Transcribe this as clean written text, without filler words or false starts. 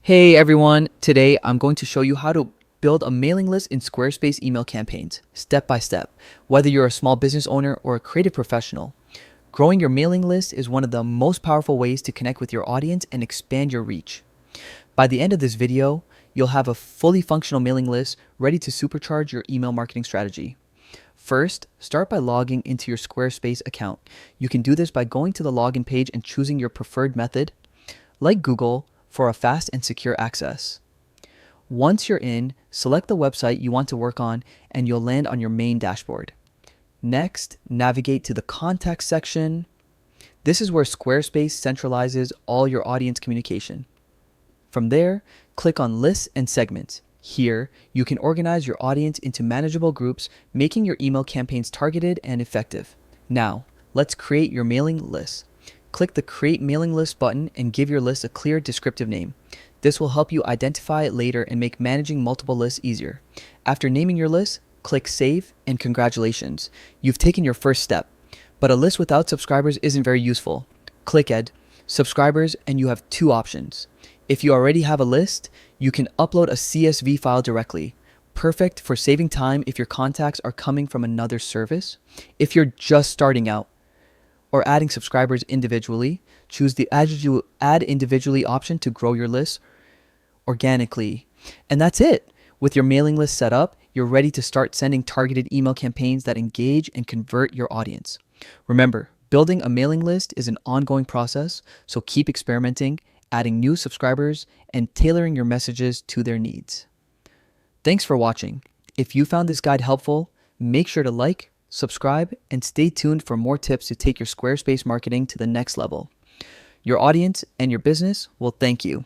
Hey everyone, today I'm going to show you how to build a mailing list in Squarespace email campaigns, step by step, whether you're a small business owner or a creative professional. Growing your mailing list is one of the most powerful ways to connect with your audience and expand your reach. By the end of this video, you'll have a fully functional mailing list ready to supercharge your email marketing strategy. First, start by logging into your Squarespace account. You can do this by going to the login page and choosing your preferred method, like Google, for a fast and secure access. Once you're in, select the website you want to work on and you'll land on your main dashboard. Next, navigate to the contact section. This is where Squarespace centralizes all your audience communication. From there, click on Lists and Segments. Here, you can organize your audience into manageable groups, making your email campaigns targeted and effective. Now, let's create your mailing list. Click the Create Mailing List button and give your list a clear descriptive name. This will help you identify it later and make managing multiple lists easier. After naming your list, click Save and congratulations. You've taken your first step. But a list without subscribers isn't very useful. Click Add Subscribers and you have two options. If you already have a list, you can upload a CSV file directly. Perfect for saving time if your contacts are coming from another service. If you're just starting out, or adding subscribers individually, choose the Add Individually option to grow your list organically. And that's it. With your mailing list set up, you're ready to start sending targeted email campaigns that engage and convert your audience. Remember, building a mailing list is an ongoing process, so keep experimenting, adding new subscribers, and tailoring your messages to their needs. Thanks for watching. If you found this guide helpful, make sure to like, subscribe, and stay tuned for more tips to take your Squarespace marketing to the next level. Your audience and your business will thank you.